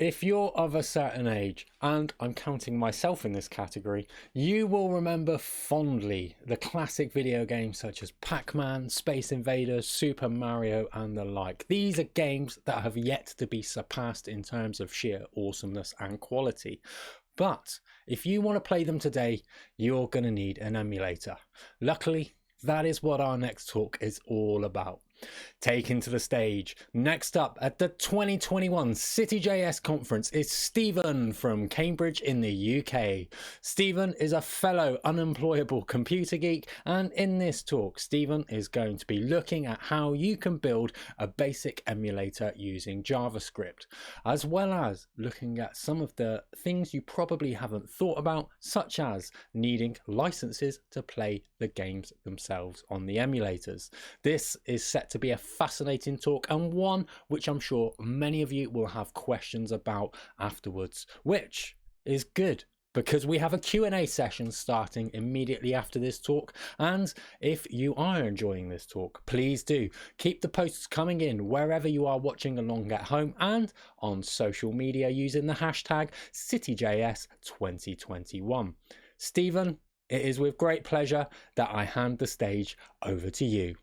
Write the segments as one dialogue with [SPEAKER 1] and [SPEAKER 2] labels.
[SPEAKER 1] If you're of a certain age, and I'm counting myself in this category, you will remember fondly the classic video games such as Pac-Man, Space Invaders, Super Mario and the like. These are games that have yet to be surpassed in terms of sheer awesomeness and quality. But if you want to play them today, you're going to need an emulator. Luckily, that is what our next talk is all about. Taken to the stage, next up at the 2021 CityJS conference is Stephen from Cambridge in the UK. Stephen is a fellow unemployable computer geek, and in this talk Stephen is going to be looking at how you can build a basic emulator using JavaScript, as well as looking at some of the things you probably haven't thought about, such as needing licenses to play the games themselves on the emulators. This is set to be a fascinating talk, and one which I'm sure many of you will have questions about afterwards, which is good because we have a Q&A session starting immediately after this talk. And if you are enjoying this talk, please do keep the posts coming in wherever you are watching along at home and on social media using the hashtag CityJS2021. Stephen, it is with great pleasure that I hand the stage over to you.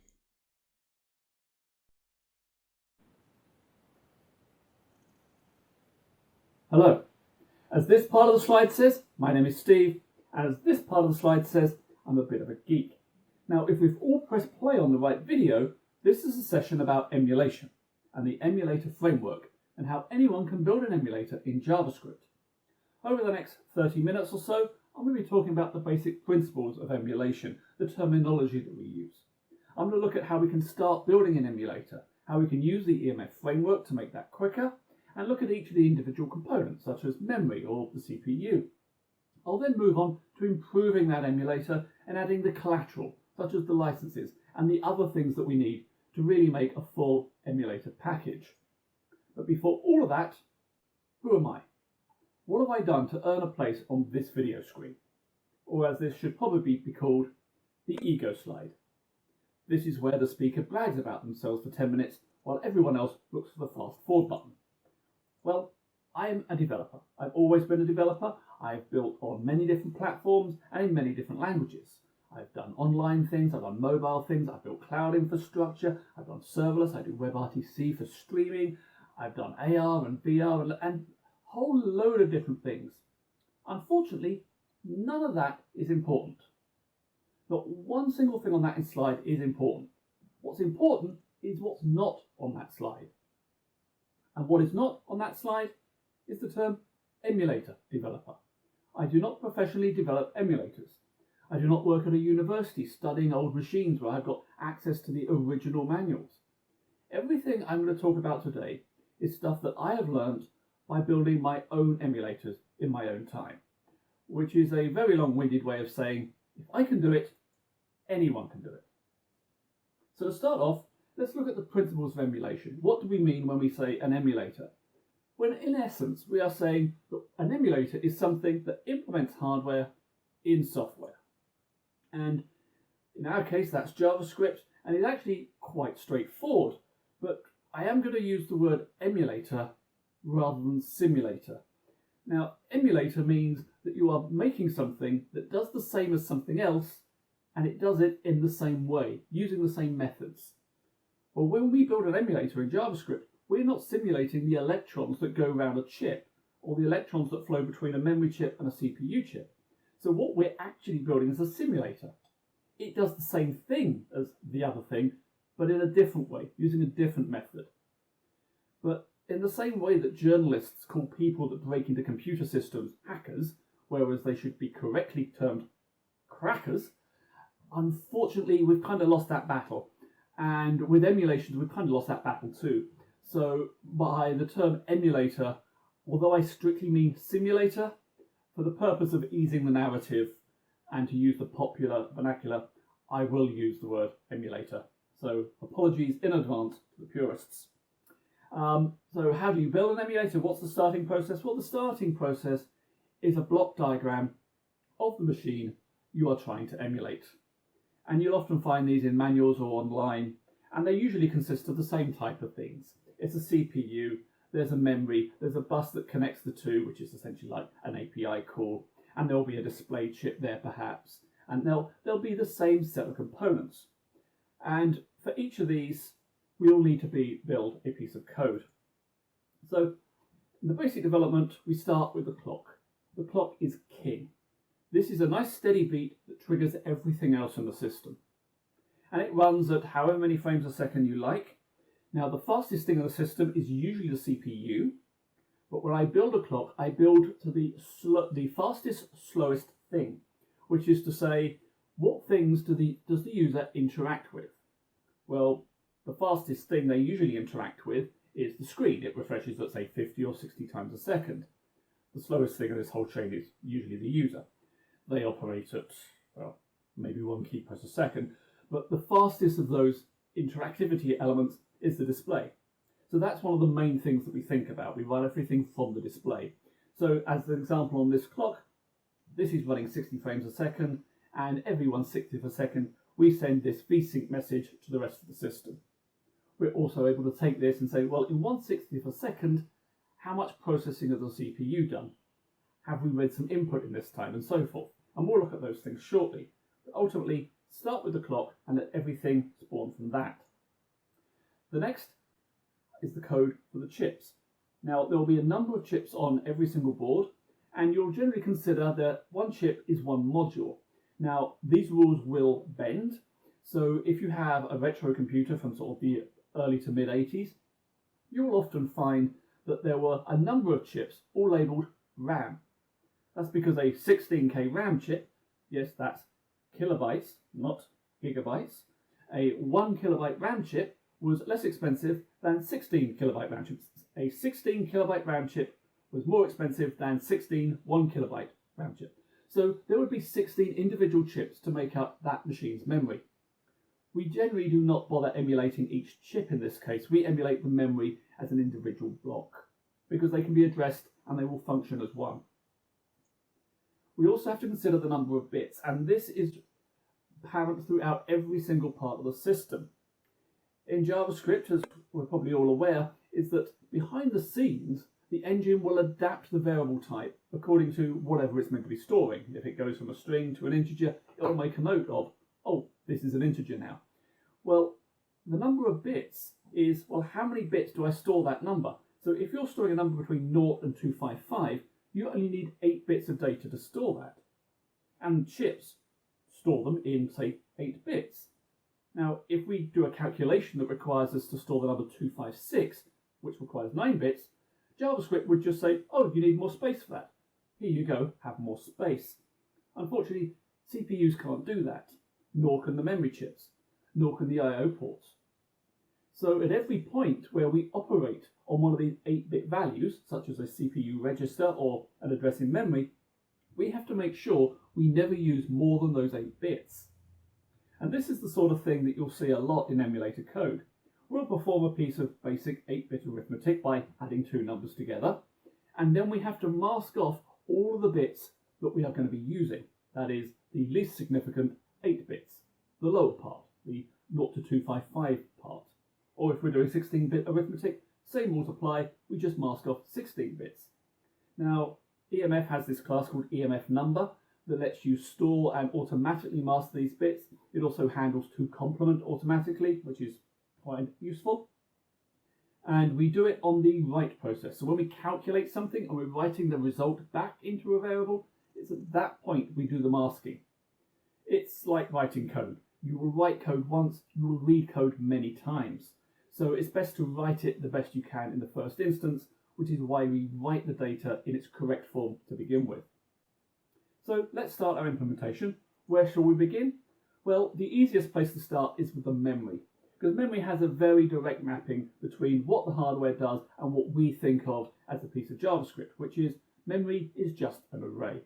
[SPEAKER 2] Hello. As this part of the slide says, my name is Steve. As this part of the slide says, I'm a bit of a geek. Now, if we've all pressed play on the right video, this is a session about emulation and the emulator framework and how anyone can build an emulator in JavaScript. Over the next 30 minutes or so, I'm going to be talking about the basic principles of emulation, the terminology that we use. I'm going to look at how we can start building an emulator, how we can use the EMF framework to make that quicker, and look at each of the individual components, such as memory or the CPU. I'll then move on to improving that emulator and adding the collateral, such as the licenses and the other things that we need to really make a full emulator package. But before all of that, who am I? What have I done to earn a place on this video screen? Or as this should probably be called, the ego slide. This is where the speaker brags about themselves for 10 minutes while everyone else looks for the fast forward button. Well, I'm a developer. I've always been a developer. I've built on many different platforms and in many different languages. I've done online things, I've done mobile things, I've built cloud infrastructure, I've done serverless, I do WebRTC for streaming, I've done AR and VR and a whole load of different things. Unfortunately, none of that is important. Not one single thing on that slide is important. What's important is what's not on that slide. And what is not on that slide is the term emulator developer. I do not professionally develop emulators. I do not work at a university studying old machines where I've got access to the original manuals. Everything I'm going to talk about today is stuff that I have learned by building my own emulators in my own time, which is a very long-winded way of saying, if I can do it, anyone can do it. So to start off, let's look at the principles of emulation. What do we mean when we say an emulator? When in essence we are saying that an emulator is something that implements hardware in software. And in our case that's JavaScript, and it's actually quite straightforward, but I am going to use the word emulator rather than simulator. Now, emulator means that you are making something that does the same as something else, and it does it in the same way, using the same methods. Well, when we build an emulator in JavaScript, we're not simulating the electrons that go around a chip, or the electrons that flow between a memory chip and a CPU chip. So what we're actually building is a simulator. It does the same thing as the other thing, but in a different way, using a different method. But in the same way that journalists call people that break into computer systems hackers, whereas they should be correctly termed crackers, unfortunately we've kind of lost that battle. And with emulations, we've kind of lost that battle too. So by the term emulator, although I strictly mean simulator, for the purpose of easing the narrative and to use the popular vernacular, I will use the word emulator. So apologies in advance to the purists. So how do you build an emulator? What's the starting process? Well, the starting process is a block diagram of the machine you are trying to emulate. And you'll often find these in manuals or online, and they usually consist of the same type of things. It's a CPU, there's a memory, there's a bus that connects the two, which is essentially like an API call, and there'll be a display chip there perhaps, and there'll be the same set of components. And for each of these, we all need to build a piece of code. So in the basic development, we start with the clock. The clock is king. This is a nice steady beat that triggers everything else in the system. And it runs at however many frames a second you like. Now, the fastest thing in the system is usually the CPU, but when I build a clock, I build to the fastest, slowest thing, which is to say, what things does the user interact with? Well, the fastest thing they usually interact with is the screen. It refreshes, let's say, 50 or 60 times a second. The slowest thing in this whole chain is usually the user. They operate at, well, maybe 1 key press a second, but the fastest of those interactivity elements is the display. So that's one of the main things that we think about. We run everything from the display. So as an example on this clock, this is running 60 frames a second, and every 1/60th a second, we send this vsync message to the rest of the system. We're also able to take this and say, well, in 1/60th a second, how much processing has the CPU done? Have we read some input in this time, and so forth? And we'll look at those things shortly. But ultimately, start with the clock and let everything spawn from that. The next is the code for the chips. Now, there will be a number of chips on every single board, and you'll generally consider that one chip is one module. Now, these rules will bend. So if you have a retro computer from sort of the early to mid 80s, you'll often find that there were a number of chips all labeled RAM. That's because a 16K RAM chip, yes, that's kilobytes, not gigabytes, a 1 kilobyte RAM chip was less expensive than 16 kilobyte RAM chips. A 16 kilobyte RAM chip was more expensive than 16 1 kilobyte RAM chip. So there would be 16 individual chips to make up that machine's memory. We generally do not bother emulating each chip in this case. We emulate the memory as an individual block because they can be addressed and they will function as one. We also have to consider the number of bits, and this is apparent throughout every single part of the system. In JavaScript, as we're probably all aware, is that behind the scenes, the engine will adapt the variable type according to whatever it's meant to be storing. If it goes from a string to an integer, it'll make a note of, oh, this is an integer now. Well, the number of bits is, well, how many bits do I store that number? So if you're storing a number between 0 and 255, you only need 8 bits of data to store that. And chips store them in, say, 8 bits. Now, if we do a calculation that requires us to store the number 256, which requires 9 bits, JavaScript would just say, oh, you need more space for that. Here you go, have more space. Unfortunately, CPUs can't do that, nor can the memory chips, nor can the I/O ports. So at every point where we operate on one of these 8-bit values, such as a CPU register or an address in memory, we have to make sure we never use more than those 8 bits. And this is the sort of thing that you'll see a lot in emulator code. We'll perform a piece of basic 8-bit arithmetic by adding 2 numbers together, and then we have to mask off all of the bits that we are going to be using. That is, the least significant 8 bits, the lower part, the 0 to 255 part. Or if we're doing 16-bit arithmetic, same multiply, we just mask off 16 bits. Now, EMF has this class called EMF number that lets you store and automatically mask these bits. It also handles to complement automatically, which is quite useful. And we do it on the write process. So when we calculate something and we're writing the result back into a variable, it's at that point we do the masking. It's like writing code. You will write code once, you will read code many times. So it's best to write it the best you can in the first instance, which is why we write the data in its correct form to begin with. So let's start our implementation. Where shall we begin? Well, the easiest place to start is with the memory, because memory has a very direct mapping between what the hardware does and what we think of as a piece of JavaScript, which is memory is just an array.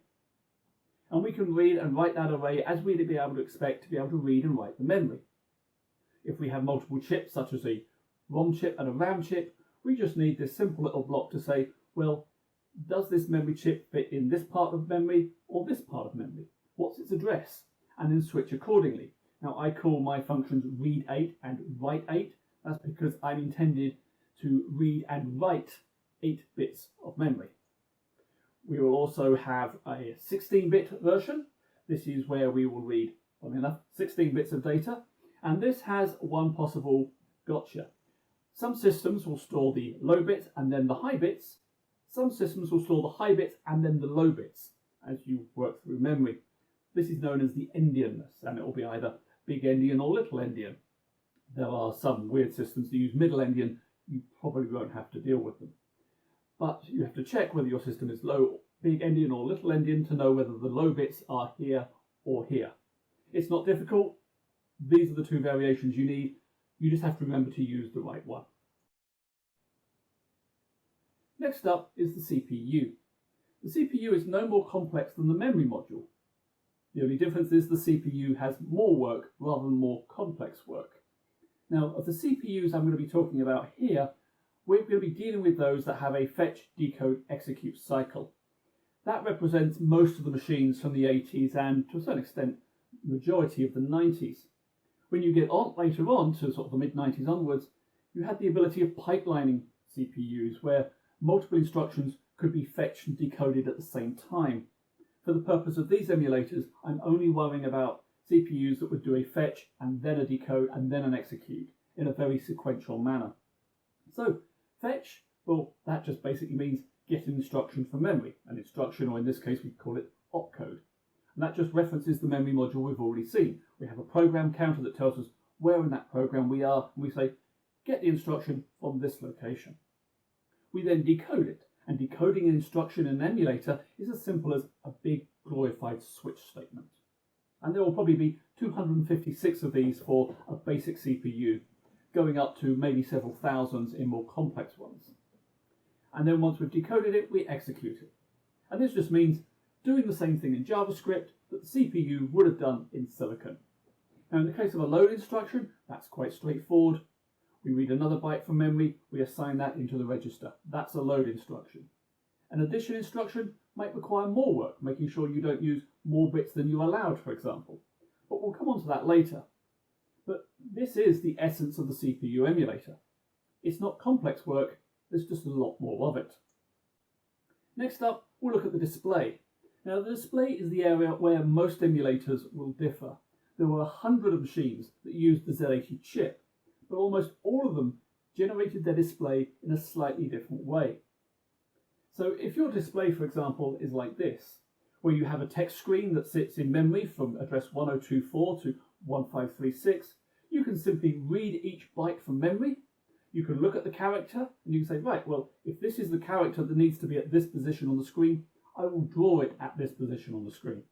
[SPEAKER 2] And we can read and write that array as we'd be able to expect to be able to read and write the memory. If we have multiple chips, such as a ROM chip and a RAM chip, we just need this simple little block to say, well, does this memory chip fit in this part of memory or this part of memory? What's its address? And then switch accordingly. Now, I call my functions read8 and write8. That's because I'm intended to read and write 8 bits of memory. We will also have a 16-bit version. This is where we will read, funny enough, 16 bits of data. And this has one possible gotcha. Some systems will store the low bits and then the high bits. Some systems will store the high bits and then the low bits as you work through memory. This is known as the endianness, and it will be either big endian or little endian. There are some weird systems that use middle endian. You probably won't have to deal with them. But you have to check whether your system is low, big endian or little endian to know whether the low bits are here or here. It's not difficult. These are the two variations you need. You just have to remember to use the right one. Next up is the CPU. The CPU is no more complex than the memory module. The only difference is the CPU has more work rather than more complex work. Now, of the CPUs I'm going to be talking about here, we're going to be dealing with those that have a fetch, decode, execute cycle. That represents most of the machines from the 80s and, to a certain extent, the majority of the 90s. When you get on later on to sort of the mid-90s onwards, you had the ability of pipelining CPUs, where multiple instructions could be fetched and decoded at the same time. For the purpose of these emulators, I'm only worrying about CPUs that would do a fetch and then a decode and then an execute in a very sequential manner. So, fetch, well, that just basically means get an instruction from memory. An instruction, or in this case we call it opcode. And that just references the memory module we've already seen. We have a program counter that tells us where in that program we are, and we say, get the instruction from this location. We then decode it, and decoding an instruction in an emulator is as simple as a big glorified switch statement. And there will probably be 256 of these for a basic CPU, going up to maybe several thousands in more complex ones. And then once we've decoded it, we execute it. And this just means doing the same thing in JavaScript that the CPU would have done in Silicon. Now in the case of a load instruction, that's quite straightforward. We read another byte from memory, we assign that into the register. That's a load instruction. An addition instruction might require more work, making sure you don't use more bits than you allowed, for example. But we'll come on to that later. But this is the essence of the CPU emulator. It's not complex work, there's just a lot more of it. Next up, we'll look at the display. Now, the display is the area where most emulators will differ. There were 100 machines that used the Z80 chip, but almost all of them generated their display in a slightly different way. So if your display, for example, is like this, where you have a text screen that sits in memory from address 1024 to 1536, you can simply read each byte from memory. You can look at the character and you can say, right, well, if this is the character that needs to be at this position on the screen, I will draw it at this position on the screen.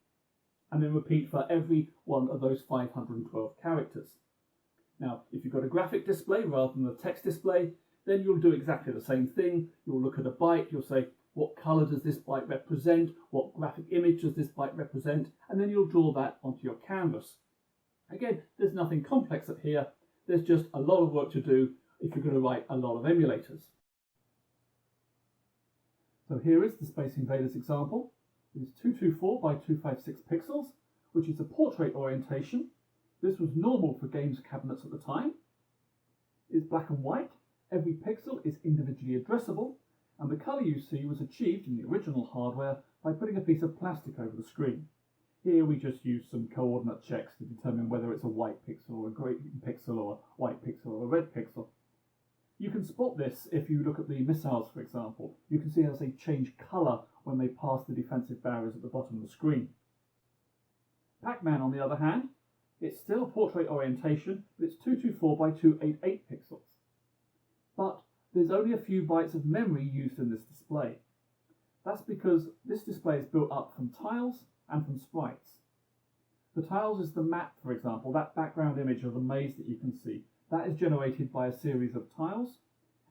[SPEAKER 2] And then repeat for every one of those 512 characters. Now, if you've got a graphic display rather than a text display, then you'll do exactly the same thing. You'll look at a byte, you'll say, what colour does this byte represent? What graphic image does this byte represent? And then you'll draw that onto your canvas. Again, there's nothing complex up here. There's just a lot of work to do if you're going to write a lot of emulators. So here is the Space Invaders example. It is 224 by 256 pixels, which is a portrait orientation. This was normal for games cabinets at the time. It's black and white. Every pixel is individually addressable, and the colour you see was achieved in the original hardware by putting a piece of plastic over the screen. Here we just use some coordinate checks to determine whether it's a white pixel or a grey pixel or a white pixel or a red pixel. You can spot this if you look at the missiles, for example. You can see how they change colour when they pass the defensive barriers at the bottom of the screen. Pac-Man, on the other hand, it's still portrait orientation, but it's 224 by 288 pixels. But there's only a few bytes of memory used in this display. That's because this display is built up from tiles and from sprites. The tiles is the map, for example, that background image of the maze that you can see. That is generated by a series of tiles,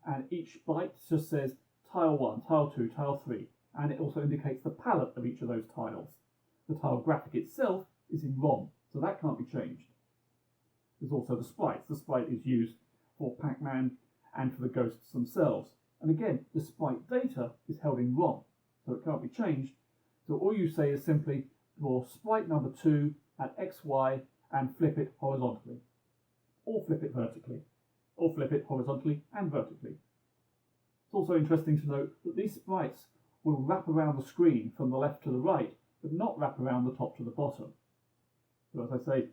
[SPEAKER 2] and each byte just says tile 1, tile 2, tile 3, and it also indicates the palette of each of those tiles. The tile graphic itself is in ROM, so that can't be changed. There's also the sprites. The sprite is used for Pac-Man and for the ghosts themselves. And again, the sprite data is held in ROM, so it can't be changed. So all you say is simply draw sprite number 2 at XY and flip it horizontally. Or flip it vertically. Or flip it horizontally and vertically. It's also interesting to note that these sprites will wrap around the screen from the left to the right, but not wrap around the top to the bottom. So as I say,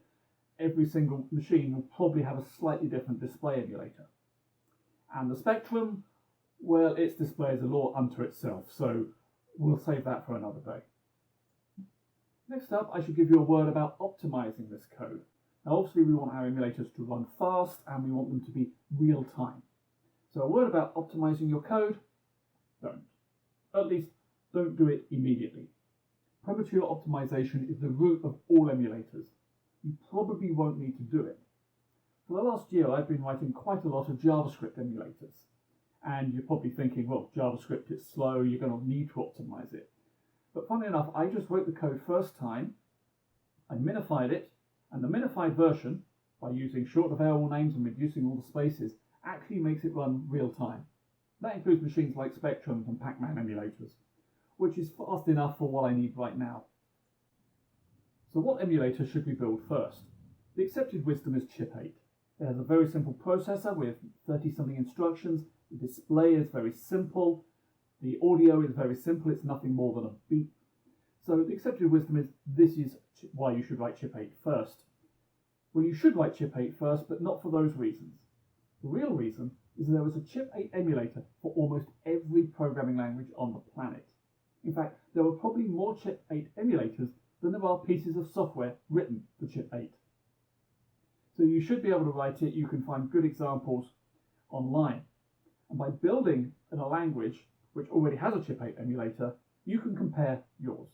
[SPEAKER 2] every single machine will probably have a slightly different display emulator. And the spectrum, well, its display is a law unto itself, so we'll save that for another day. Next up, I should give you a word about optimizing this code. Now, obviously, we want our emulators to run fast and we want them to be real time. So a word about optimizing your code, don't. At least, don't do it immediately. Premature optimization is the root of all emulators. You probably won't need to do it. For the last year, I've been writing quite a lot of JavaScript emulators. And you're probably thinking, well, JavaScript is slow, you're going to need to optimize it. But funnily enough, I just wrote the code first time, I minified it, and the minified version, by using short variable names and reducing all the spaces, actually makes it run real time. That includes machines like Spectrum and Pac-Man emulators, which is fast enough for what I need right now. So what emulator should we build first? The accepted wisdom is chip 8. It has a very simple processor with 30-something instructions. The display is very simple. The audio is very simple. It's nothing more than a beep. So the accepted wisdom is this is why you should write chip 8 first. Well, you should write chip 8 first, but not for those reasons. The real reason is there is a chip 8 emulator for almost every programming language on the planet. In fact, there are probably more chip 8 emulators than there are pieces of software written for chip 8. So you should be able to write it. You can find good examples online. And by building in a language which already has a chip 8 emulator, you can compare yours.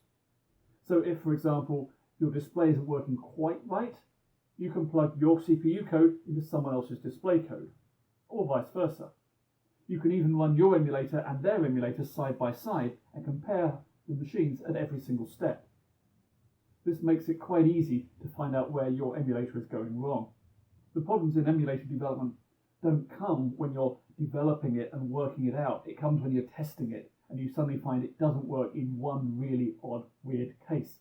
[SPEAKER 2] So if, for example, your display isn't working quite right, you can plug your CPU code into someone else's display code, or vice versa. You can even run your emulator and their emulator side by side and compare the machines at every single step. This makes it quite easy to find out where your emulator is going wrong. The problems in emulator development don't come when you're developing it and working it out. It comes when you're testing it and you suddenly find it doesn't work in one really odd, weird case.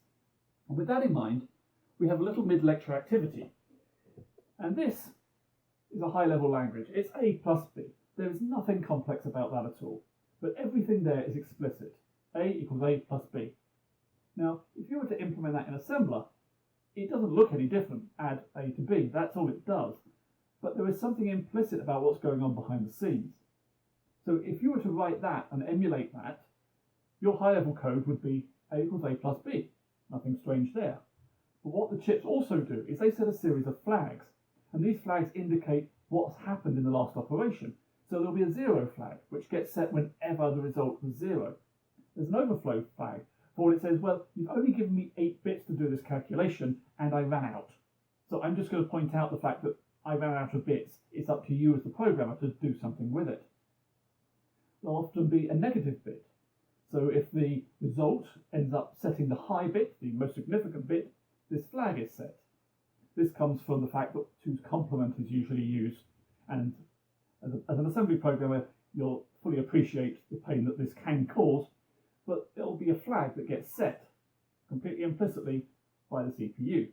[SPEAKER 2] And with that in mind, we have a little mid-lecture activity. And this is a high-level language. It's A plus B. There is nothing complex about that at all. But everything there is explicit. A equals A plus B. Now, if you were to implement that in assembler, it doesn't look any different. Add A to B. That's all it does. But there is something implicit about what's going on behind the scenes. So if you were to write that and emulate that, your high-level code would be A equals A plus B. Nothing strange there. But what the chips also do is they set a series of flags. And these flags indicate what's happened in the last operation. So there'll be a 0 flag, which gets set whenever the result was 0. There's an overflow flag for when it says, well, you've only given me 8 bits to do this calculation, and I ran out. So I'm just going to point out the fact that I ran out of bits. It's up to you as the programmer to do something with it. There'll often be a negative bit. So if the result ends up setting the high bit, the most significant bit, this flag is set. This comes from the fact that to's complement is usually used. And as an assembly programmer, you'll fully appreciate the pain that this can cause, but it'll be a flag that gets set completely implicitly by the CPU.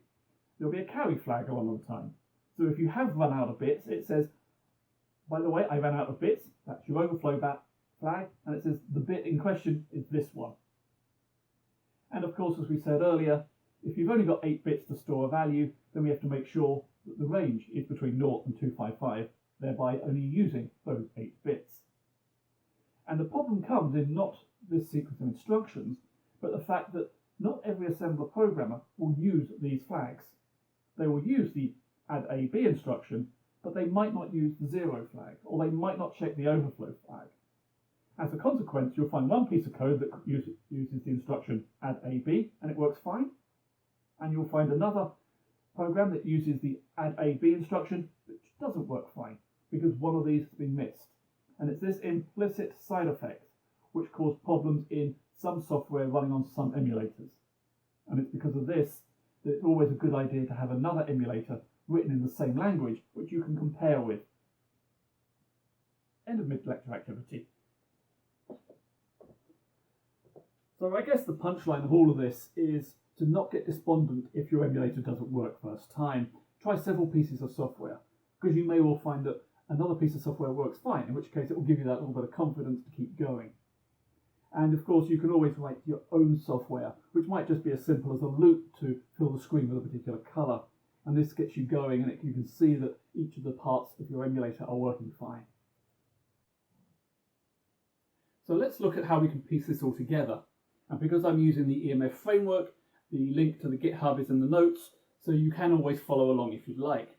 [SPEAKER 2] There'll be a carry flag along the time. So if you have run out of bits, it says, by the way, I ran out of bits. That's your overflow flag. And it says the bit in question is this one. And of course, as we said earlier, if you've only got 8 bits to store a value, then we have to make sure that the range is between 0 and 255, thereby only using those 8 bits. And the problem comes in not this sequence of instructions, but the fact that not every assembler programmer will use these flags. They will use the add A, B instruction, but they might not use the 0 flag, or they might not check the overflow flag. As a consequence, you'll find one piece of code that uses the instruction add A, B, and it works fine. And you'll find another program that uses the add A, B instruction, which doesn't work fine, because one of these has been missed. And it's this implicit side effect which cause problems in some software running on some emulators. And it's because of this that it's always a good idea to have another emulator written in the same language, which you can compare with. End of mid-lecture activity. So I guess the punchline of all of this is to not get despondent if your emulator doesn't work first time. Try several pieces of software, because you may well find that another piece of software works fine, in which case it will give you that little bit of confidence to keep going. And of course, you can always write your own software, which might just be as simple as a loop to fill the screen with a particular colour. And this gets you going, and you can see that each of the parts of your emulator are working fine. So let's look at how we can piece this all together. And because I'm using the EMF framework, the link to the GitHub is in the notes, so you can always follow along if you'd like.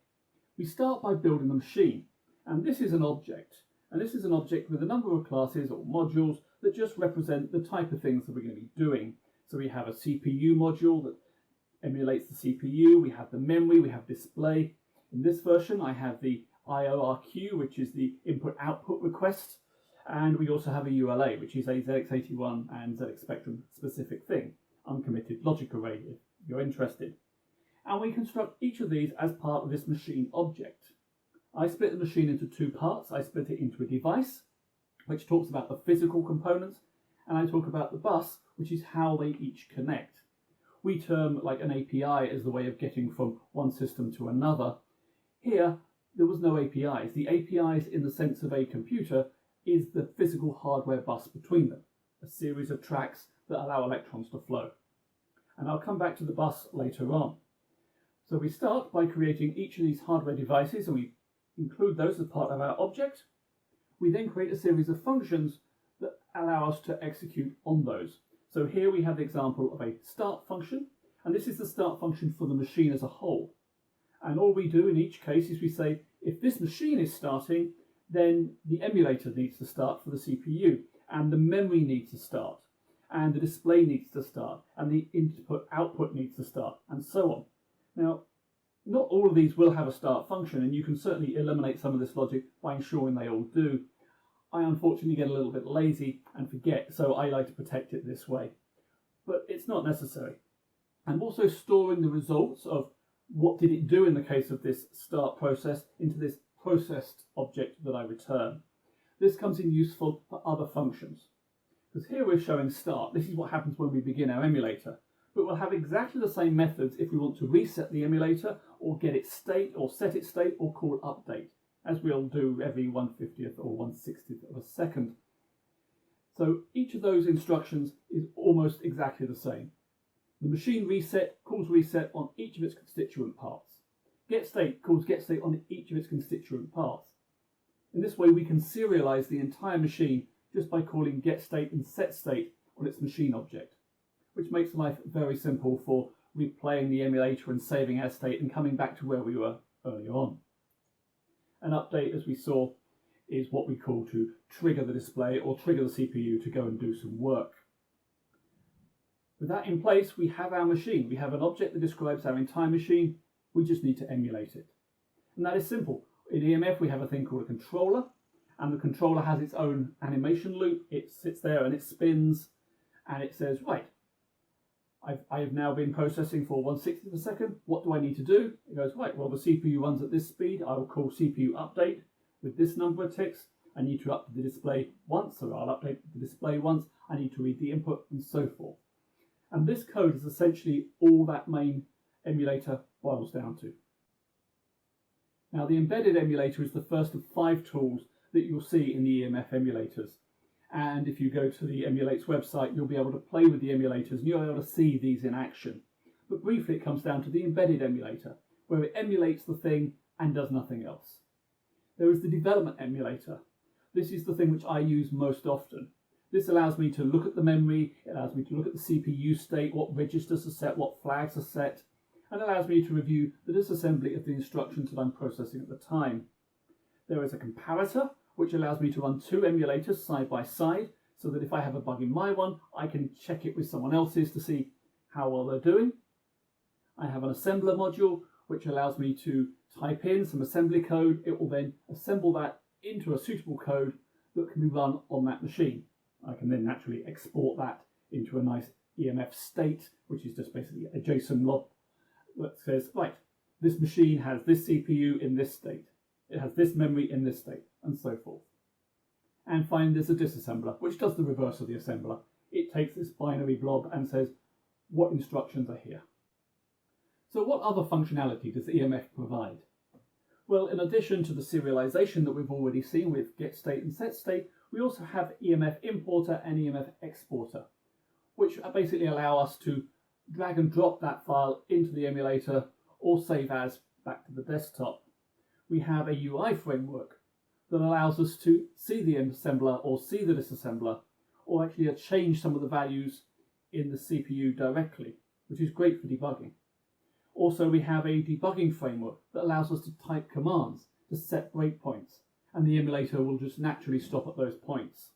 [SPEAKER 2] We start by building the machine, and this is an object. And this is an object with a number of classes or modules that just represent the type of things that we're going to be doing. So we have a CPU module that emulates the CPU, we have the memory, we have display. In this version I have the IORQ, which is the input-output request, and we also have a ULA, which is a ZX81 and ZX Spectrum specific thing, uncommitted logic array if you're interested. And we construct each of these as part of this machine object. I split the machine into two parts. I split it into a device, which talks about the physical components, and I talk about the bus, which is how they each connect. We term like an API as the way of getting from one system to another. Here, there was no APIs. The APIs, in the sense of a computer, is the physical hardware bus between them, a series of tracks that allow electrons to flow. And I'll come back to the bus later on. So we start by creating each of these hardware devices, and we include those as part of our object. We then create a series of functions that allow us to execute on those. So here we have the example of a start function, and this is the start function for the machine as a whole. And all we do in each case is we say, if this machine is starting, then the emulator needs to start for the CPU, and the memory needs to start, and the display needs to start, and the input-output needs to start, and so on. Now, not all of these will have a start function, and you can certainly eliminate some of this logic by ensuring they all do. I unfortunately get a little bit lazy and forget, so I like to protect it this way. But it's not necessary. I'm also storing the results of what did it do in the case of this start process into this processed object that I return. This comes in useful for other functions. Because here we're showing start. This is what happens when we begin our emulator. But we'll have exactly the same methods if we want to reset the emulator or get its state or set its state or call update, as we'll do every 1/50th or 1/60th of a second. So each of those instructions is almost exactly the same. The machine reset calls reset on each of its constituent parts. Get state calls get state on each of its constituent parts. In this way we can serialize the entire machine just by calling get state and set state on its machine object, which makes life very simple for replaying the emulator and saving our state and coming back to where we were earlier on. An update, as we saw, is what we call to trigger the display or trigger the CPU to go and do some work. With that in place, we have our machine. We have an object that describes our entire machine. We just need to emulate it. And that is simple. In EMF, we have a thing called a controller, and the controller has its own animation loop. It sits there and it spins, and it says, right, I have now been processing for 1/60th of a second. What do I need to do? It goes, right, well, the CPU runs at this speed. I will call CPU update with this number of ticks. I need to update the display once, so I'll update the display once. I need to read the input, and so forth. And this code is essentially all that main emulator boils down to. Now, the embedded emulator is the first of 5 tools that you'll see in the EMF emulators. And if you go to the Emulate's website, you'll be able to play with the emulators and you'll be able to see these in action. But briefly, it comes down to the embedded emulator, where it emulates the thing and does nothing else. There is the development emulator. This is the thing which I use most often. This allows me to look at the memory, it allows me to look at the CPU state, what registers are set, what flags are set, and allows me to review the disassembly of the instructions that I'm processing at the time. There is a comparator, which allows me to run 2 emulators side by side, so that if I have a bug in my one, I can check it with someone else's to see how well they're doing. I have an assembler module, which allows me to type in some assembly code. It will then assemble that into a suitable code that can be run on that machine. I can then naturally export that into a nice EMF state, which is just basically a JSON log that says, right, this machine has this CPU in this state. It has this memory in this state, and so forth. And finally, there's a disassembler, which does the reverse of the assembler. It takes this binary blob and says, what instructions are here? So what other functionality does EMF provide? Well, in addition to the serialization that we've already seen with getState and setState, we also have EMF importer and EMF exporter, which basically allow us to drag and drop that file into the emulator or save as back to the desktop. We have a UI framework that allows us to see the assembler or see the disassembler, or actually change some of the values in the CPU directly, which is great for debugging. Also, we have a debugging framework that allows us to type commands to set breakpoints, and the emulator will just naturally stop at those points.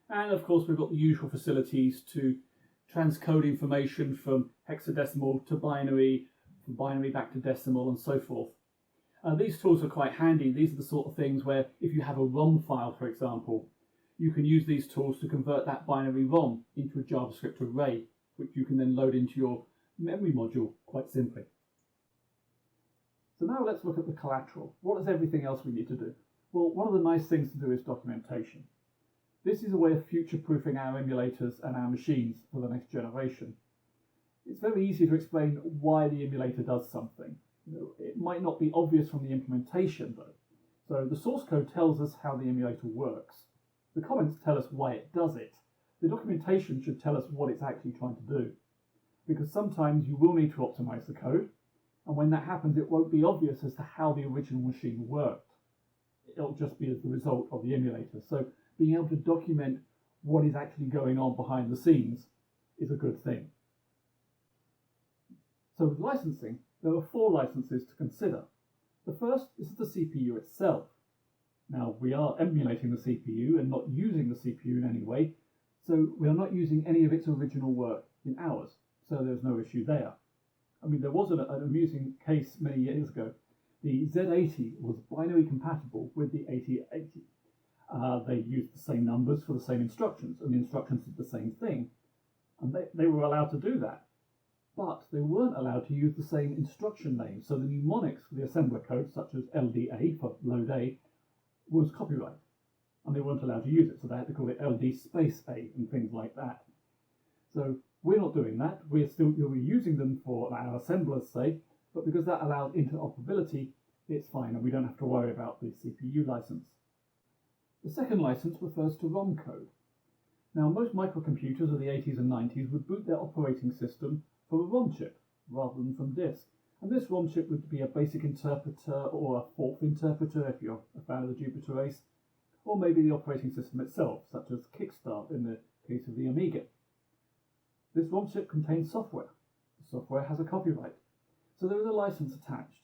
[SPEAKER 2] And of course, we've got the usual facilities to transcode information from hexadecimal to binary, from binary back to decimal, and so forth. These tools are quite handy. These are the sort of things where if you have a ROM file, for example, you can use these tools to convert that binary ROM into a JavaScript array, which you can then load into your memory module quite simply. So now let's look at the collateral. What is everything else we need to do? Well, one of the nice things to do is documentation. This is a way of future-proofing our emulators and our machines for the next generation. It's very easy to explain why the emulator does something. It might not be obvious from the implementation though. So the source code tells us how the emulator works. The comments tell us why it does it. The documentation should tell us what it's actually trying to do. Because sometimes you will need to optimize the code, and when that happens it won't be obvious as to how the original machine worked. It'll just be as the result of the emulator. So being able to document what is actually going on behind the scenes is a good thing. So with licensing, there are 4 licenses to consider. The first is the CPU itself. Now, we are emulating the CPU and not using the CPU in any way, so we are not using any of its original work in ours, so there's no issue there. I mean, there was an amusing case many years ago. The Z80 was binary compatible with the 8080. They used the same numbers for the same instructions, and the instructions did the same thing. And they were allowed to do that. But they weren't allowed to use the same instruction name. So the mnemonics for the assembler code, such as LDA for load A, was copyright. And they weren't allowed to use it. So they had to call it LD space A and things like that. So we're not doing that. We're using them for our assemblers' sake, but because that allows interoperability, it's fine, and we don't have to worry about the CPU license. The second license refers to ROM code. Now, most microcomputers of the 80s and 90s would boot their operating system from a ROM chip rather than from disk. And this ROM chip would be a basic interpreter or a fourth interpreter if you're a fan of the Jupiter race, or maybe the operating system itself, such as Kickstart in the case of the Amiga. This ROM chip contains software. The software has a copyright. So there is a license attached.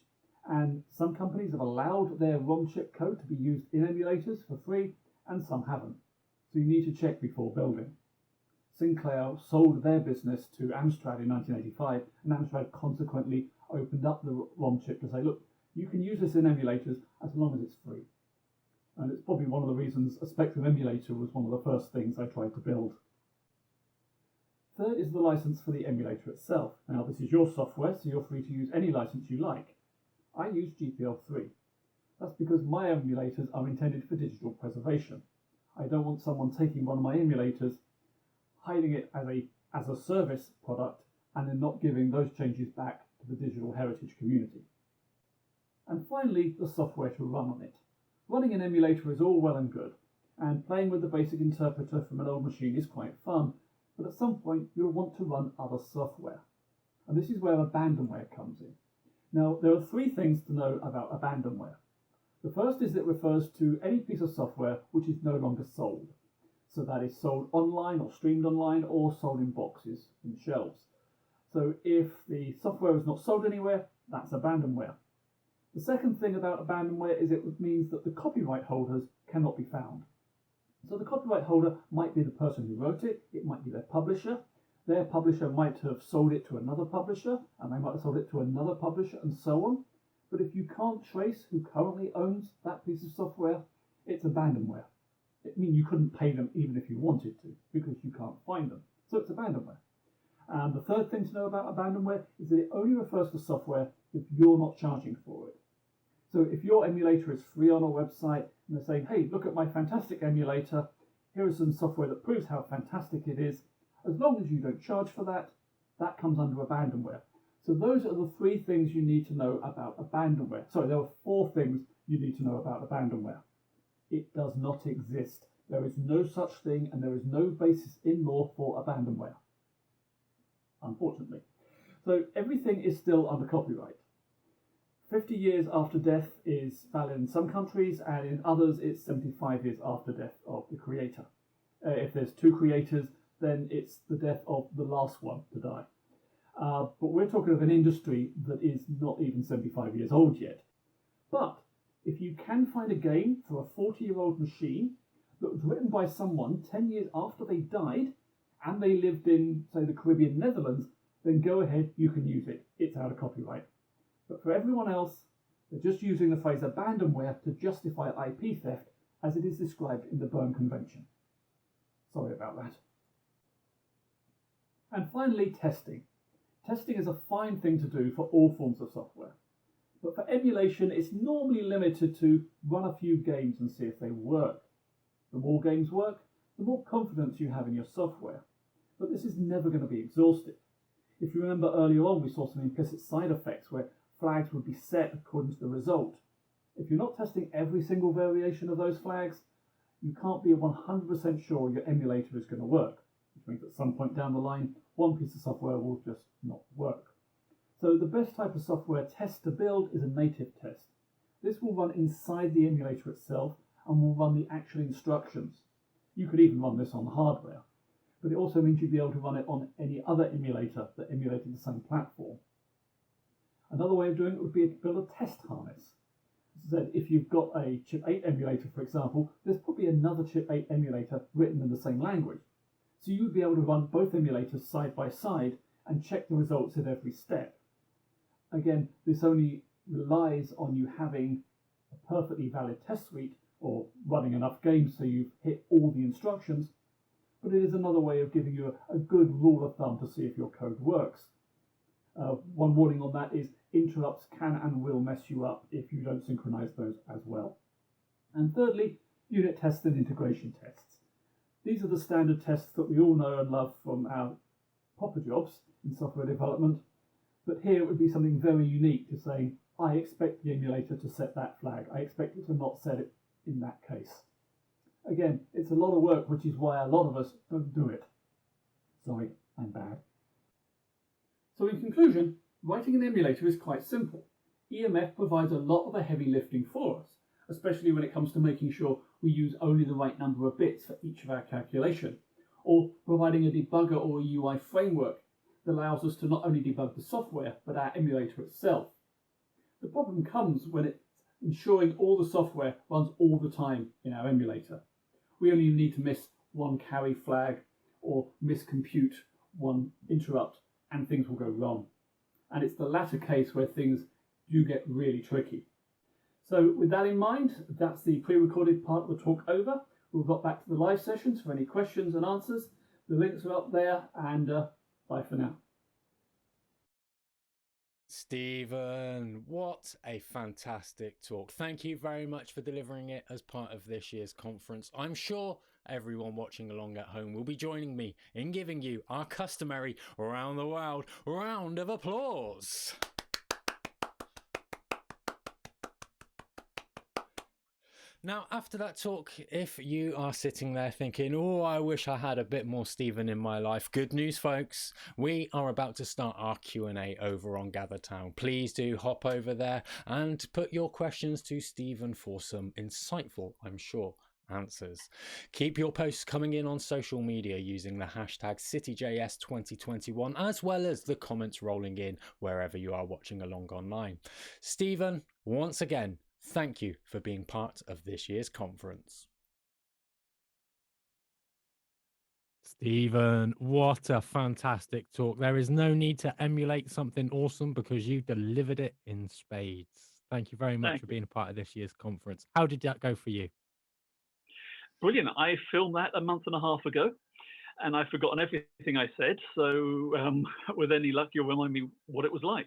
[SPEAKER 2] And some companies have allowed their ROM chip code to be used in emulators for free, and some haven't. So you need to check before building. Sinclair sold their business to Amstrad in 1985, and Amstrad consequently opened up the ROM chip to say, look, you can use this in emulators as long as it's free. And it's probably one of the reasons a Spectrum emulator was one of the first things I tried to build. Third is the license for the emulator itself. Now, this is your software, so you're free to use any license you like. I use GPL3. That's because my emulators are intended for digital preservation. I don't want someone taking one of my emulators, hiding it as a service product, and then not giving those changes back to the digital heritage community. And finally, the software to run on it. Running an emulator is all well and good, and playing with the basic interpreter from an old machine is quite fun, but at some point you'll want to run other software. And this is where Abandonware comes in. Now, there are 3 things to know about Abandonware. The first is it refers to any piece of software which is no longer sold. So that is sold online or streamed online or sold in boxes, in shelves. So if the software is not sold anywhere, that's Abandonware. The second thing about Abandonware is it means that the copyright holders cannot be found. So the copyright holder might be the person who wrote it, it might be their publisher. Their publisher might have sold it to another publisher, and they might have sold it to another publisher, and so on. But if you can't trace who currently owns that piece of software, it's Abandonware. It means you couldn't pay them even if you wanted to, because you can't find them. So it's Abandonware. And the third thing to know about Abandonware is that it only refers to software if you're not charging for it. So if your emulator is free on a website, and they're saying, hey, look at my fantastic emulator, here is some software that proves how fantastic it is, as long as you don't charge for that, that comes under Abandonware. So those are the 3 things you need to know about abandonware. Sorry, there are 4 things you need to know about abandonware. It does not exist. There is no such thing, and there is no basis in law for abandonware, unfortunately. So everything is still under copyright. 50 years after death is valid in some countries, and in others it's 75 years after death of the creator. If there's 2 creators, then it's the death of the last one to die. But we're talking of an industry that is not even 75 years old yet. But if you can find a game for a 40-year-old machine that was written by someone 10 years after they died, and they lived in, say, the Caribbean Netherlands, then go ahead, you can use it. It's out of copyright. But for everyone else, they're just using the phrase abandonware to justify IP theft as it is described in the Berne Convention. Sorry about that. And finally, testing. Testing is a fine thing to do for all forms of software. But for emulation, it's normally limited to run a few games and see if they work. The more games work, the more confidence you have in your software. But this is never going to be exhaustive. If you remember earlier on, we saw some implicit side effects where flags would be set according to the result. If you're not testing every single variation of those flags, you can't be 100% sure your emulator is going to work, which means at some point down the line, one piece of software will just not work. So the best type of software test to build is a native test. This will run inside the emulator itself and will run the actual instructions. You could even run this on hardware, but it also means you'd be able to run it on any other emulator that emulated the same platform. Another way of doing it would be to build a test harness. So if you've got a Chip 8 emulator, for example, there's probably another Chip 8 emulator written in the same language. So you would be able to run both emulators side by side and check the results at every step. Again, this only relies on you having a perfectly valid test suite or running enough games so you've hit all the instructions, but it is another way of giving you a good rule of thumb to see if your code works. One warning on that is interrupts can and will mess you up if you don't synchronize those as well. And thirdly, unit tests and integration tests. These are the standard tests that we all know and love from our proper jobs in software development, but here it would be something very unique to saying, I expect the emulator to set that flag. I expect it to not set it in that case. Again, it's a lot of work, which is why a lot of us don't do it. Sorry, I'm bad. So in conclusion, writing an emulator is quite simple. EMF provides a lot of the heavy lifting for us, especially when it comes to making sure we use only the right number of bits for each of our calculation, or providing a debugger or a UI framework that allows us to not only debug the software, but our emulator itself. The problem comes when it's ensuring all the software runs all the time in our emulator. We only need to miss one carry flag or miscompute one interrupt and things will go wrong. And it's the latter case where things do get really tricky. So with that in mind, that's the pre-recorded part of the talk over. We'll get back to the live sessions for any questions and answers. The links are up there, and bye for now.
[SPEAKER 1] Stephen, what a fantastic talk. Thank you very much for delivering it as part of this year's conference. I'm sure everyone watching along at home will be joining me in giving you our customary around the world round of applause. Now, after that talk, if you are sitting there thinking, oh, I wish I had a bit more Stephen in my life, good news, folks. We are about to start our Q&A over on GatherTown. Please do hop over there and put your questions to Stephen for some insightful, I'm sure, answers. Keep your posts coming in on social media using the hashtag CityJS2021, as well as the comments rolling in wherever you are watching along online. Stephen, once again, thank you for being part of this year's conference. Stephen, what a fantastic talk. There is no need to emulate something awesome because you delivered it in spades. Thank you very much for being a part of this year's conference. How did that go for you?
[SPEAKER 3] Brilliant. I filmed that a month and a half ago, and I've forgotten everything I said. So with any luck, you'll remind me what it was like.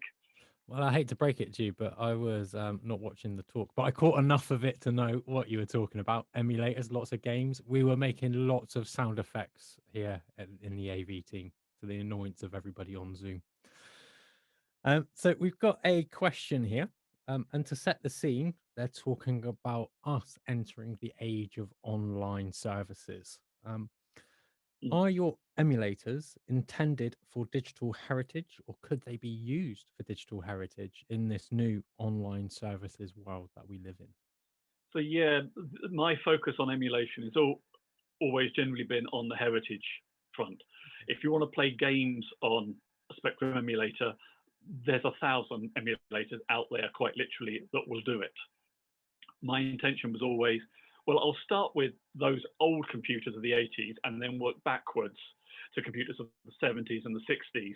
[SPEAKER 1] Well, I hate to break it to you, but I was not watching the talk, but I caught enough of it to know what you were talking about. Emulators, lots of games. We were making lots of sound effects here in the AV team to the annoyance of everybody on Zoom. So we've got a question here, and to set the scene, they're talking about us entering the age of online services.
[SPEAKER 3] Mm.
[SPEAKER 1] Are your emulators intended for digital heritage, or could they be used for digital heritage in this new online services world that we live in?
[SPEAKER 3] So yeah, my focus on emulation has always generally been on the heritage front. If you want to play games on a Spectrum emulator, there's 1,000 emulators out there, quite literally, that will do it. My intention was always, well, I'll start with those old computers of the 80s and then work backwards to computers of the 70s and the 60s,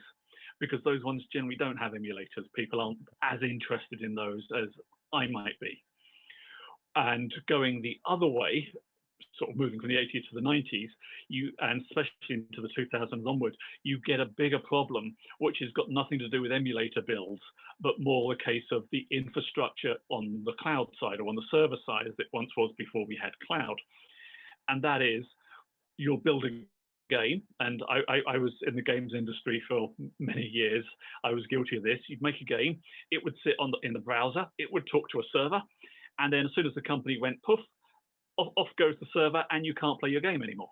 [SPEAKER 3] because those ones generally don't have emulators. People aren't as interested in those as I might be. And going the other way, sort of moving from the 80s to the 90s, and especially into the 2000s onwards, you get a bigger problem, which has got nothing to do with emulator builds, but more a case of the infrastructure on the cloud side or on the server side, as it once was before we had cloud. And that is, you're building a game, and I was in the games industry for many years. I was guilty of this. You'd make a game, it would sit in the browser, it would talk to a server, and then as soon as the company went poof, off goes the server and you can't play your game anymore.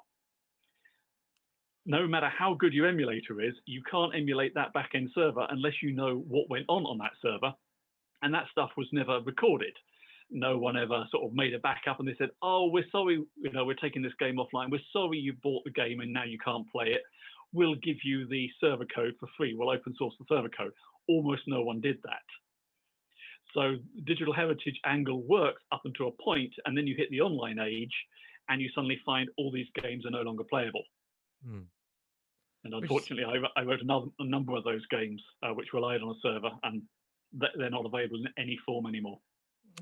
[SPEAKER 3] No matter how good your emulator is, you can't emulate that back-end server unless you know what went on that server. And that stuff was never recorded. No one ever sort of made a backup and they said, oh, we're sorry, we're taking this game offline. We're sorry you bought the game and now you can't play it. We'll give you the server code for free. We'll open source the server code. Almost no one did that. So digital heritage angle works up until a point, and then you hit the online age, and you suddenly find all these games are no longer playable.
[SPEAKER 1] Hmm.
[SPEAKER 3] And unfortunately, I wrote a number of those games which relied on a server, and they're not available in any form anymore.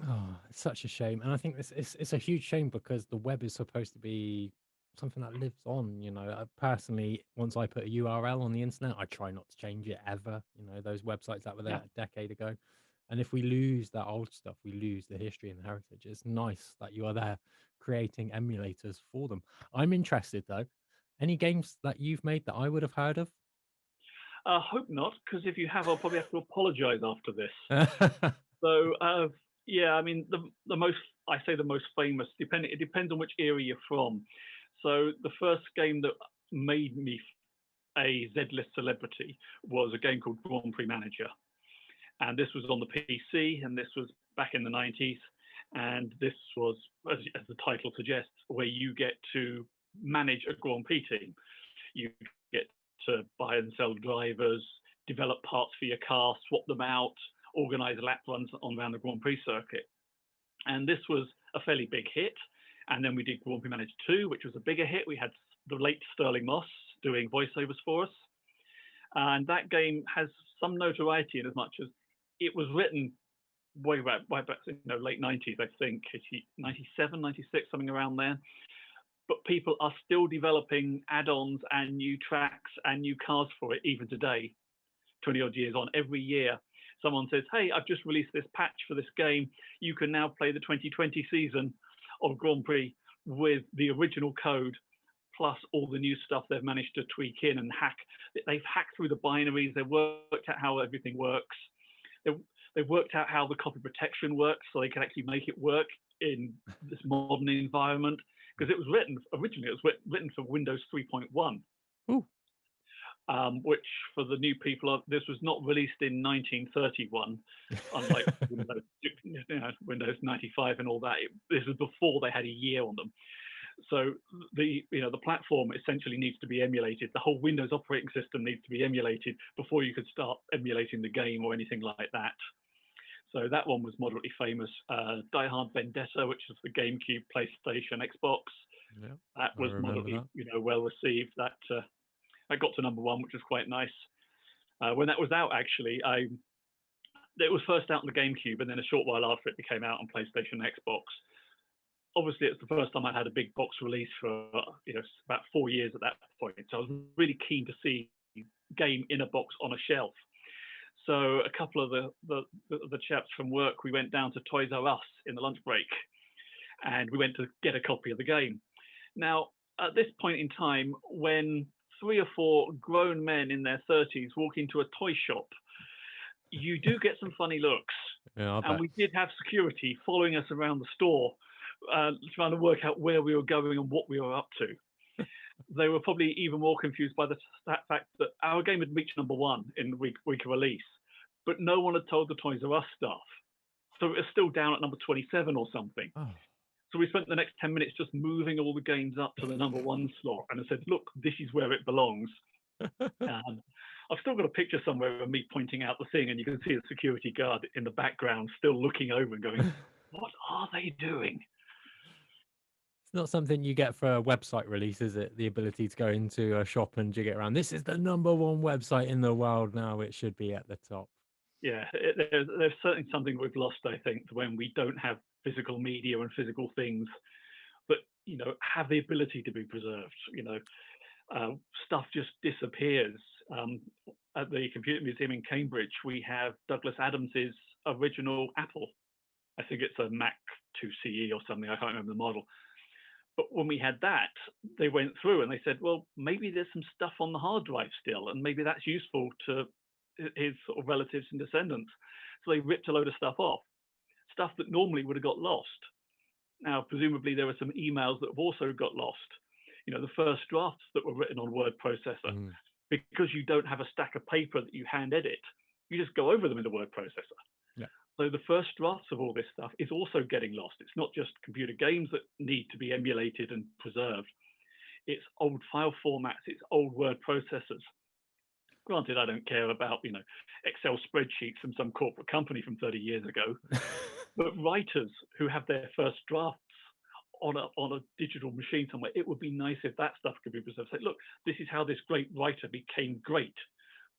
[SPEAKER 1] Oh, it's such a shame. And I think it's a huge shame because the web is supposed to be something that lives on. Personally, once I put a URL on the internet, I try not to change it ever. Those websites that were there a decade ago. And if we lose that old stuff, we lose the history and the heritage. It's nice that you are there creating emulators for them. I'm interested though. Any games that you've made that I would have heard of?
[SPEAKER 3] Hope not, because if you have, I'll probably have to apologize after this. So yeah, I mean the most famous. It depends on which area you're from. So the first game that made me a Z-list celebrity was a game called Grand Prix Manager, and this was on the PC, and this was back in the 90s, and this was, as the title suggests, where you get to manage a Grand Prix team. You get to buy and sell drivers, develop parts for your car, swap them out, organize lap runs around the Grand Prix circuit. And this was a fairly big hit. And then we did Grand Prix Manager 2, which was a bigger hit. We had the late Sterling Moss doing voiceovers for us. And that game has some notoriety in as much as it was written way back, late 90s, I think, 97, 96, something around there. But people are still developing add-ons and new tracks and new cars for it even today, 20 odd years on. Every year, someone says, hey, I've just released this patch for this game. You can now play the 2020 season of Grand Prix with the original code, plus all the new stuff they've managed to tweak in and hack. They've hacked through the binaries. They've worked out how everything works. They've worked out how the copy protection works so they can actually make it work in this modern environment. Because it was originally written for Windows 3.1, which for the new people, this was not released in 1931, unlike Windows 95 and all that. This was before they had a year on them. So the platform essentially needs to be emulated. The whole Windows operating system needs to be emulated before you could start emulating the game or anything like that. So that one was moderately famous. Die Hard Vendetta, which is the GameCube, PlayStation, Xbox.
[SPEAKER 1] Yeah,
[SPEAKER 3] that was moderately, well received. That got to #1, which was quite nice. When that was out, actually, it was first out on the GameCube, and then a short while after it became out on PlayStation and Xbox. Obviously, it's the first time I'd had a big box release for about 4 years at that point. So I was really keen to see game in a box on a shelf. So a couple of the chaps from work, we went down to Toys R Us in the lunch break, and we went to get a copy of the game. Now, at this point in time, when 3 or 4 grown men in their 30s walk into a toy shop, you do get some funny looks.
[SPEAKER 1] Yeah, I
[SPEAKER 3] And
[SPEAKER 1] bet.
[SPEAKER 3] we did have security following us around the store, trying to work out where we were going and what we were up to. They were probably even more confused by the fact that our game had reached #1 in the week of release, but no one had told the Toys R Us staff. So it was still down at number 27 or something.
[SPEAKER 1] Oh.
[SPEAKER 3] So we spent the next 10 minutes just moving all the games up to the #1 slot, and I said, look, this is where it belongs. I've still got a picture somewhere of me pointing out the thing, and you can see a security guard in the background still looking over and going, what are they doing?
[SPEAKER 1] It's not something you get for a website release, is it? The ability to go into a shop and jig it around. This is the #1 website in the world now. It should be at the top.
[SPEAKER 3] Yeah, there's certainly something we've lost, I think, when we don't have physical media and physical things that, have the ability to be preserved. Stuff just disappears. At the Computer Museum in Cambridge, we have Douglas Adams's original Apple. I think it's a Mac 2CE or something. I can't remember the model. But when we had that, they went through and they said, well, maybe there's some stuff on the hard drive still, and maybe that's useful to his sort of relatives and descendants. So they ripped a load of stuff off, stuff that normally would have got lost. Now, presumably there were some emails that have also got lost. The first drafts that were written on word processor, because you don't have a stack of paper that you hand edit, you just go over them in the word processor.
[SPEAKER 1] Yeah.
[SPEAKER 3] So the first drafts of all this stuff is also getting lost. It's not just computer games that need to be emulated and preserved. It's old file formats, it's old word processors. Granted, I don't care about, Excel spreadsheets from some corporate company from 30 years ago, but writers who have their first drafts on a digital machine somewhere, it would be nice if that stuff could be preserved. Say, look, this is how this great writer became great,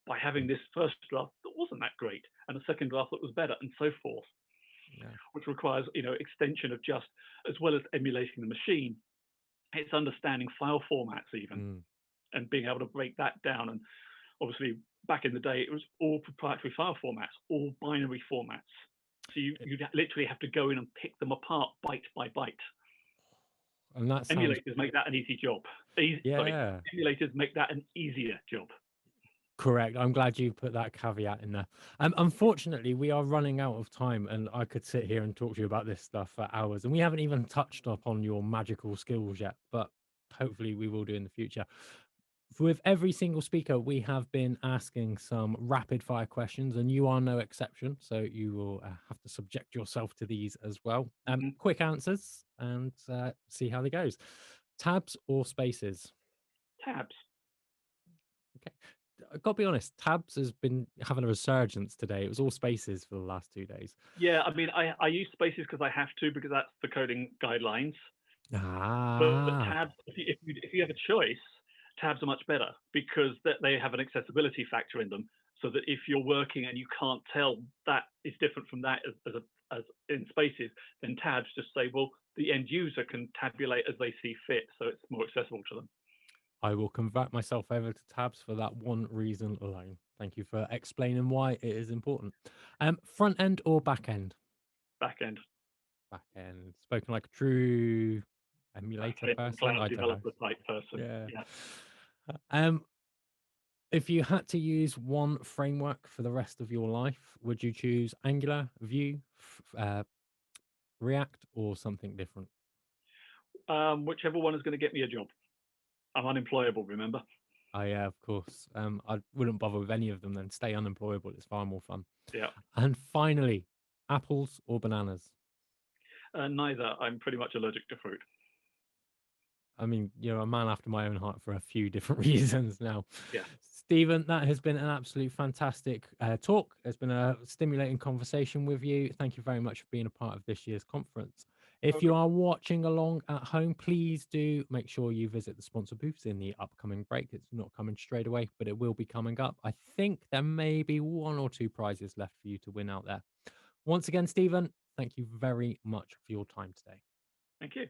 [SPEAKER 3] by having this first draft that wasn't that great and a second draft that was better, and so forth. Yeah. Which requires, extension of just, as well as emulating the machine, it's understanding file formats even, and being able to break that down. And obviously, back in the day, it was all proprietary file formats, all binary formats. So you'd literally have to go in and pick them apart byte by byte.
[SPEAKER 1] And that sounds...
[SPEAKER 3] Emulators make that an easy job. Emulators make that an easier job.
[SPEAKER 1] Correct. I'm glad you put that caveat in there. Unfortunately, we are running out of time, and I could sit here and talk to you about this stuff for hours, and we haven't even touched upon your magical skills yet, but hopefully we will do in the future. With every single speaker, we have been asking some rapid fire questions, and you are no exception. So you will have to subject yourself to these as well. Quick answers and see how it goes. Tabs or spaces?
[SPEAKER 3] Tabs.
[SPEAKER 1] Okay. I've got to be honest, tabs has been having a resurgence today. It was all spaces for the last 2 days.
[SPEAKER 3] Yeah, I mean, I use spaces because I have to, because that's the coding guidelines. But tabs, if you have a choice, tabs are much better because they have an accessibility factor in them. So that if you're working and you can't tell that is different from that as in spaces, then tabs just say, well, the end user can tabulate as they see fit, so it's more accessible to them.
[SPEAKER 1] I will convert myself over to tabs for that one reason alone. Thank you for explaining why it is important. Front end or back end?
[SPEAKER 3] Back end.
[SPEAKER 1] Back end. Spoken like a true emulator person.
[SPEAKER 3] Cloud developer type person.
[SPEAKER 1] Yeah. If you had to use one framework for the rest of your life, would you choose Angular, Vue, React, or something different?
[SPEAKER 3] Whichever one is going to get me a job. I'm unemployable, remember?
[SPEAKER 1] Oh, yeah, of course. I wouldn't bother with any of them then. Stay unemployable. It's far more fun.
[SPEAKER 3] Yeah.
[SPEAKER 1] And finally, apples or bananas?
[SPEAKER 3] Neither. I'm pretty much allergic to fruit.
[SPEAKER 1] I mean, you're a man after my own heart for a few different reasons now.
[SPEAKER 3] Yeah.
[SPEAKER 1] Stephen, that has been an absolute fantastic talk. It's been a stimulating conversation with you. Thank you very much for being a part of this year's conference. If you are watching along at home, please do make sure you visit the sponsor booths in the upcoming break. It's not coming straight away, but it will be coming up. I think there may be 1 or 2 prizes left for you to win out there. Once again, Stephen, thank you very much for your time today.
[SPEAKER 3] Thank you.